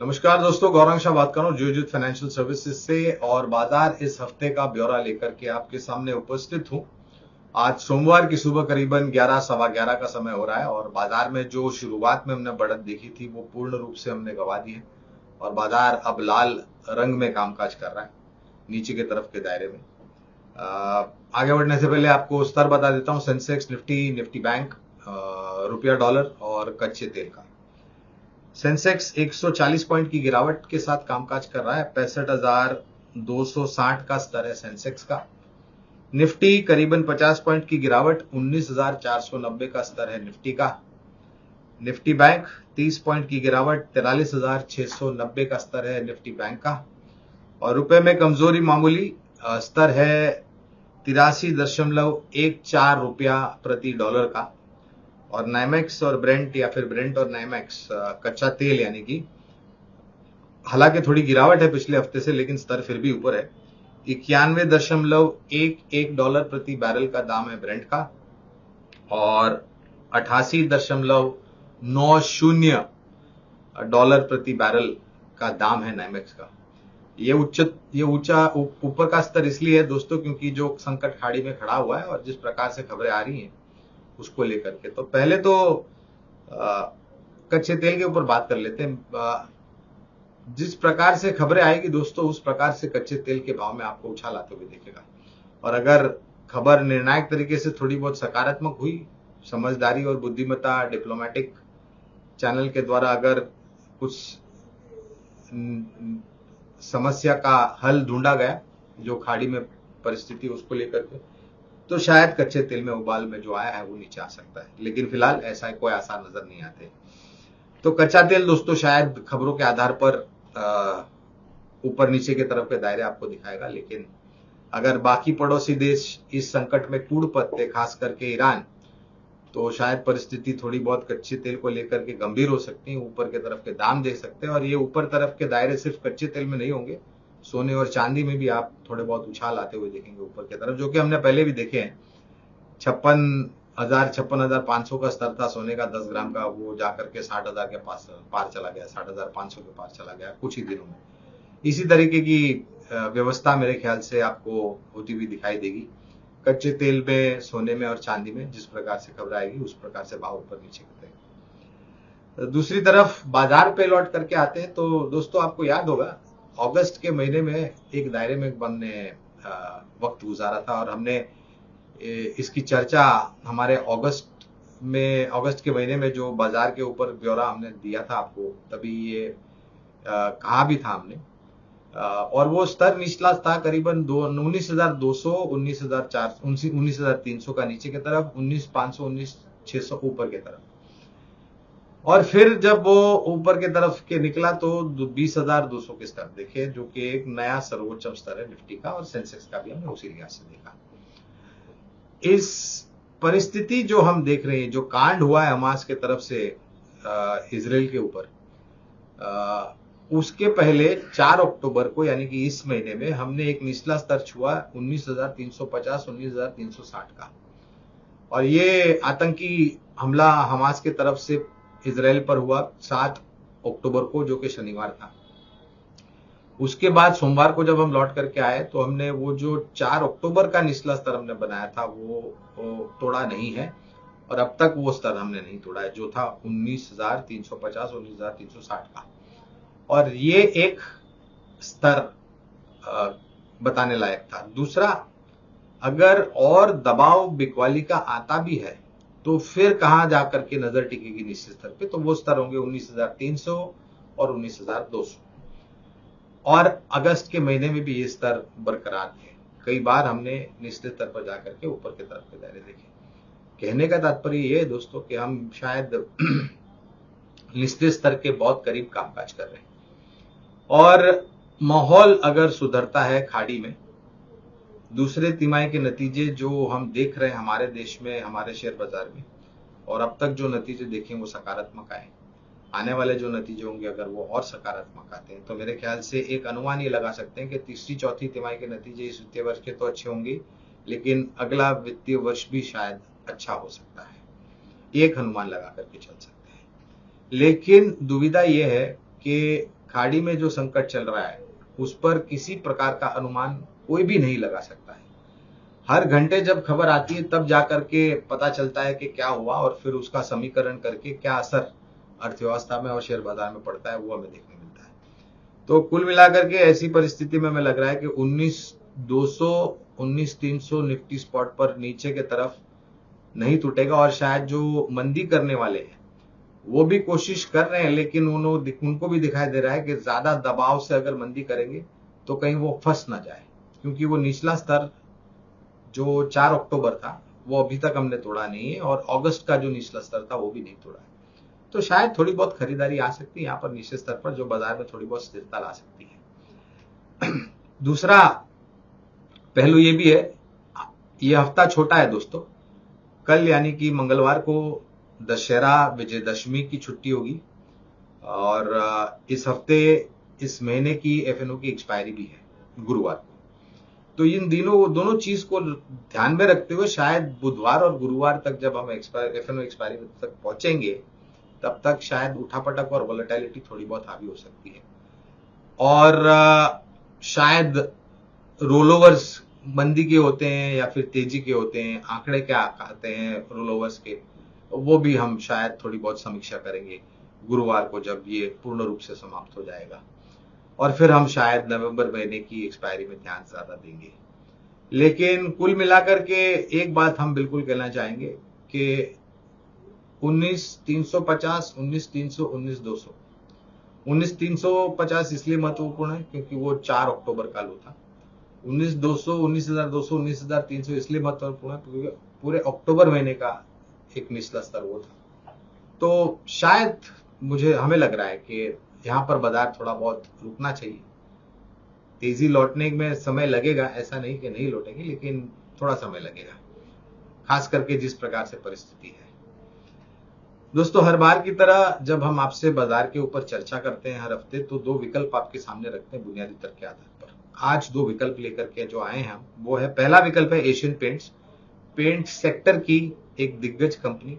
नमस्कार दोस्तों, गौरंग शाह बात कर रहा हूँ जियोजित फाइनेंशियल सर्विसेज से। और बाजार इस हफ्ते का ब्यौरा लेकर के आपके सामने उपस्थित हूँ। आज सोमवार की सुबह करीबन 11 सवा 11 का समय हो रहा है और बाजार में जो शुरुआत में हमने बढ़त देखी थी वो पूर्ण रूप से हमने गंवा दी है और बाजार अब लाल रंग में कामकाज कर रहा है नीचे की तरफ के दायरे में। आगे बढ़ने से पहले आपको स्तर बता देता हूँ। सेंसेक्स, निफ्टी बैंक, रुपया डॉलर और कच्चे तेल का। सेंसेक्स 140 पॉइंट की गिरावट के साथ कामकाज कर रहा है। 65,260 का स्तर है सेंसेक्स का। निफ्टी करीबन 50 पॉइंट की गिरावट, 19,490 का स्तर है निफ्टी का। निफ्टी बैंक 30 पॉइंट की गिरावट, 43,690 का स्तर है निफ्टी बैंक का। और रुपए में कमजोरी मामूली, स्तर है 83.14 रुपया प्रति डॉलर का। और नाइमेक्स और ब्रेंट या फिर ब्रेंट और नाइमेक्स कच्चा तेल यानी कि हालांकि थोड़ी गिरावट है पिछले हफ्ते से, लेकिन स्तर फिर भी ऊपर है। 91.11 डॉलर प्रति बैरल का दाम है ब्रेंट का और 88.90 डॉलर प्रति बैरल का दाम है नाइमेक्स का। ये ऊंचा ऊपर का स्तर इसलिए है दोस्तों क्योंकि जो संकट खाड़ी में खड़ा हुआ है और जिस प्रकार से खबरें आ रही हैं उसको लेकर के। तो पहले तो कच्चे तेल के ऊपर बात कर लेते हैं। जिस प्रकार से खबरें आएगी दोस्तों उस प्रकार से कच्चे तेल के भाव में आपको उछाल आते हुए दिखेगा। और अगर खबर निर्णायक तरीके से थोड़ी बहुत सकारात्मक हुई, समझदारी और बुद्धिमत्ता डिप्लोमेटिक चैनल के द्वारा अगर कुछ समस्या का हल ढूंढा गया जो खाड़ी में परिस्थिति उसको लेकर के, तो शायद कच्चे तेल में उबाल में जो आया है वो नीचे आ सकता है। लेकिन फिलहाल ऐसा कोई आसार नजर नहीं आते। तो कच्चा तेल दोस्तों शायद खबरों के आधार पर ऊपर नीचे के तरफ के दायरे आपको दिखाएगा। लेकिन अगर बाकी पड़ोसी देश इस संकट में कूद पड़ते, खास करके ईरान, तो शायद परिस्थिति थोड़ी बहुत कच्चे तेल को लेकर के गंभीर हो सकती है। ऊपर के तरफ के दाम देख सकते हैं और ये ऊपर तरफ के दायरे सिर्फ कच्चे तेल में नहीं होंगे, सोने और चांदी में भी आप थोड़े बहुत उछाल आते हुए देखेंगे ऊपर की तरफ, जो कि हमने पहले भी देखे हैं। 56,500 का स्तर था सोने का 10 ग्राम का, वो जाकर के 60,000 के पास पार चला गया, 60,500 के पार चला गया कुछ ही दिनों में। इसी तरीके की व्यवस्था मेरे ख्याल से आपको होती हुई दिखाई देगी कच्चे तेल में, सोने में और चांदी में। जिस प्रकार से खबर आएगी उस प्रकार से भाव ऊपर नीचे करेगा। दूसरी तरफ बाजार पे लौट करके आते हैं तो दोस्तों आपको याद होगा अगस्त के महीने में एक दायरे में हमने वक्त गुजारा था और हमने इसकी चर्चा हमारे अगस्त के महीने में जो बाजार के ऊपर ब्यौरा हमने दिया था आपको, तभी ये कहा भी था हमने। और वो स्तर निचला था करीबन 19,200, 19,300 का नीचे की तरफ, 19,500, 19,600 ऊपर की तरफ। और फिर जब वो ऊपर की तरफ के निकला तो 20,200 के स्तर देखे, जो कि एक नया सर्वोच्चम स्तर है निफ्टी का और सेंसेक्स का भी हमने उसी लिहाज से देखा। इस परिस्थिति जो हम देख रहे हैं, जो कांड हुआ है हमास के तरफ से इजराइल के ऊपर, उसके पहले 4 अक्टूबर को यानी कि इस महीने में हमने एक निचला स्तर छुआ 19,350, 19,360 का। और ये आतंकी हमला हमास के तरफ से इजराइल पर हुआ 7 अक्टूबर को, जो कि शनिवार था। उसके बाद सोमवार को जब हम लौट करके आए तो हमने वो जो 4 अक्टूबर का निचला स्तर हमने बनाया था वो तोड़ा नहीं है और अब तक वो स्तर हमने नहीं तोड़ा है, जो था 19,350, 19,360 का। और ये एक स्तर बताने लायक था। दूसरा, अगर और दबाव बिकवाली का आता भी है तो फिर कहां जाकर के नजर टिकेगी निश्चित स्तर पे, तो वो स्तर होंगे 19,300 और 19,200। और अगस्त के महीने में भी ये स्तर बरकरार थे। कई बार हमने निचले स्तर पर जाकर के ऊपर की तरफ के दायरे देखे। कहने का तात्पर्य ये है दोस्तों कि हम शायद निचले स्तर के बहुत करीब कामकाज कर रहे हैं। और माहौल अगर सुधरता है खाड़ी में, दूसरे तिमाही के नतीजे जो हम देख रहे हैं हमारे देश में, हमारे शेयर बाजार में, और अब तक जो नतीजे देखे वो सकारात्मक आए, आने वाले जो नतीजे होंगे अगर वो और सकारात्मक आते हैं तो मेरे ख्याल से एक अनुमान ये लगा सकते हैं कि तीसरी चौथी तिमाही के नतीजे इस वित्तीय वर्ष के तो अच्छे होंगे, लेकिन अगला वित्तीय वर्ष भी शायद अच्छा हो सकता है। एक अनुमान लगा करके चल सकते हैं। लेकिन दुविधा यह है कि खाड़ी में जो संकट चल रहा है उस पर किसी प्रकार का अनुमान कोई भी नहीं लगा सकता है। हर घंटे जब खबर आती है तब जाकर के पता चलता है कि क्या हुआ और फिर उसका समीकरण करके क्या असर अर्थव्यवस्था में और शेयर बाजार में पड़ता है वो हमें देखने मिलता है। तो कुल मिलाकर के ऐसी परिस्थिति में हमें लग रहा है कि 19,200 19,300 निफ्टी स्पॉट पर नीचे के तरफ नहीं टूटेगा और शायद जो मंदी करने वाले हैं वो भी कोशिश कर रहे हैं, लेकिन उनको भी दिखाई दे रहा है कि ज्यादा दबाव से अगर मंदी करेंगे तो कहीं वो फंस ना जाए, क्योंकि वो निचला स्तर जो 4 अक्टूबर था वो अभी तक हमने तोड़ा नहीं है और अगस्त का जो निचला स्तर था वो भी नहीं तोड़ा है। तो शायद थोड़ी बहुत खरीदारी आ सकती है यहाँ पर निचले स्तर पर, जो बाजार में थोड़ी बहुत स्थिरता ला सकती है। दूसरा पहलू ये भी है, ये हफ्ता छोटा है दोस्तों। कल यानी कि मंगलवार को दशहरा विजयदशमी की छुट्टी होगी और इस हफ्ते इस महीने की एफएनओ की एक्सपायरी भी है गुरुवार को। तो इन दोनों चीज को ध्यान में रखते हुए शायद बुधवार और गुरुवार तक जब हम एफएनओ एक्सपायरी तक पहुंचेंगे तब तक शायद उठापटक और वोलेटिलिटी थोड़ी बहुत हावी हो सकती है और शायद रोलोवर्स मंदी के होते हैं या फिर तेजी के होते हैं, आंकड़े क्या कहते हैं रोलोवर्स के, वो भी हम शायद थोड़ी बहुत समीक्षा करेंगे गुरुवार को जब ये पूर्ण रूप से समाप्त हो जाएगा और फिर हम शायद नवंबर महीने की एक्सपायरी में ध्यान ज्यादा देंगे। लेकिन कुल मिलाकर के एक बात हम बिल्कुल कहना चाहेंगे कि 19,350, 19,300, 19,200, 19,350 इसलिए महत्वपूर्ण है क्योंकि वो 4 अक्टूबर का लो था। 19,200, 19,200, 19,300 इसलिए महत्वपूर्ण है क्योंकि पूरे अक्टूबर महीने का एक निचला स्तर वो था। तो शायद हमें लग रहा है कि यहाँ पर बाजार थोड़ा बहुत रुकना चाहिए। तेजी लौटने में समय लगेगा, ऐसा नहीं कि नहीं लौटेगी, लेकिन थोड़ा समय लगेगा, खास करके जिस प्रकार से परिस्थिति है। दोस्तों हर बार की तरह जब हम आपसे बाजार के ऊपर चर्चा करते हैं हर हफ्ते, तो 2 विकल्प आपके सामने रखते हैं बुनियादी तर्क के आधार पर। आज 2 विकल्प लेकर के जो आए हैं हम, वो है, पहला विकल्प है एशियन पेंट्स, पेंट सेक्टर की एक दिग्गज कंपनी।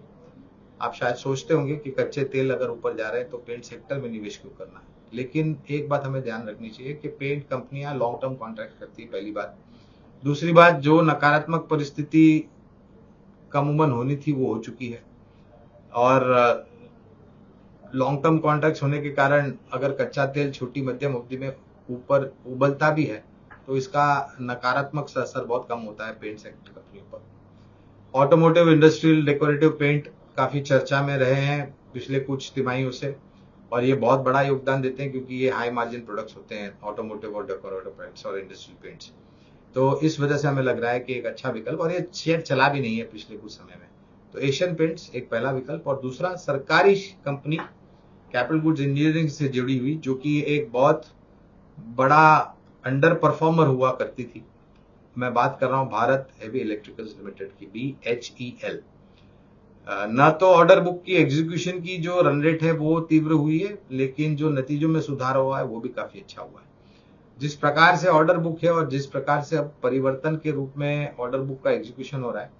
आप शायद सोचते होंगे कि कच्चे तेल अगर ऊपर जा रहे हैं तो पेंट सेक्टर में निवेश क्यों करना है, लेकिन एक बात हमें ध्यान रखनी चाहिए कि पेंट कंपनियां लॉन्ग टर्म कॉन्ट्रैक्ट करती है, पहली बात। दूसरी बात, जो नकारात्मक परिस्थिति कमूमन होनी थी वो हो चुकी है और लॉन्ग टर्म कॉन्ट्रैक्ट होने के कारण अगर कच्चा तेल छोटी मध्यम अवधि में ऊपर उबलता भी है तो इसका नकारात्मक असर बहुत कम होता है पेंट सेक्टर कंपनियों पर। ऑटोमोटिव, इंडस्ट्रियल, डेकोरेटिव पेंट काफी चर्चा में रहे हैं पिछले कुछ तिमाहियों से और ये बहुत बड़ा योगदान देते हैं क्योंकि ये हाई मार्जिन प्रोडक्ट्स होते हैं, ऑटोमोटिव और डेकोरेटिव पेंट्स और इंडस्ट्रियल पेंट्स। तो इस वजह से हमें लग रहा है कि एक अच्छा विकल्प, और ये शेयर चला भी नहीं है पिछले कुछ समय में। तो एशियन पेंट्स एक पहला विकल्प, और दूसरा सरकारी कंपनी कैपिटल गुड्स इंजीनियरिंग से जुड़ी हुई, जो कि एक बहुत बड़ा अंडर परफॉर्मर हुआ करती थी। मैं बात कर रहा हूं भारत हेवी इलेक्ट्रिकल्स लिमिटेड की, BHEL। न तो ऑर्डर बुक की एग्जीक्यूशन की जो रन रेट है वो तीव्र हुई है, लेकिन जो नतीजों में सुधार हुआ है वो भी काफी अच्छा हुआ है। जिस प्रकार से ऑर्डर बुक है और जिस प्रकार से अब परिवर्तन के रूप में ऑर्डर बुक का एग्जीक्यूशन हो रहा है,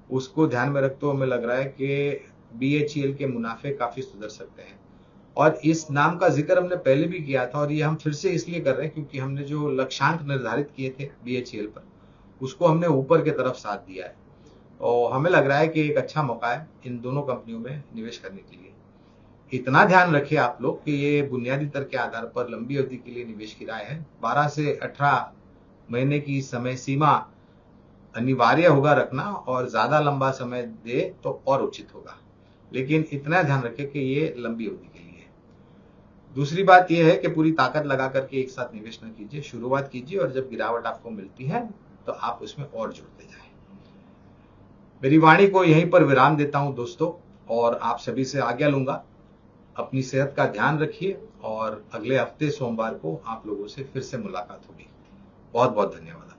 उसको ध्यान में रखते हुए हमें लग रहा है कि BHEL के मुनाफे काफी सुधर सकते हैं। और इस नाम का जिक्र हमने पहले भी किया था और ये हम फिर से इसलिए कर रहे हैं क्योंकि हमने जो लक्ष्यांक निर्धारित किए थे BHEL पर, उसको हमने ऊपर की तरफ साथ दिया है और हमें लग रहा है कि एक अच्छा मौका है इन दोनों कंपनियों में निवेश करने के लिए। इतना ध्यान रखें आप लोग कि ये बुनियादी तर्क के आधार पर लंबी अवधि के लिए निवेश की राय है। 12 से 18 महीने की समय सीमा अनिवार्य होगा रखना, और ज्यादा लंबा समय दे तो और उचित होगा, लेकिन इतना ध्यान रखें कि ये लंबी अवधि के लिए है। दूसरी बात यह है कि पूरी ताकत लगा करके एक साथ निवेश न कीजिए, शुरुआत कीजिए और जब गिरावट आपको मिलती है तो आप उसमें और जुड़ते जाएं। मेरी वाणी को यहीं पर विराम देता हूं दोस्तों, और आप सभी से आज्ञा लूंगा। अपनी सेहत का ध्यान रखिए और अगले हफ्ते सोमवार को आप लोगों से फिर से मुलाकात होगी। बहुत बहुत धन्यवाद।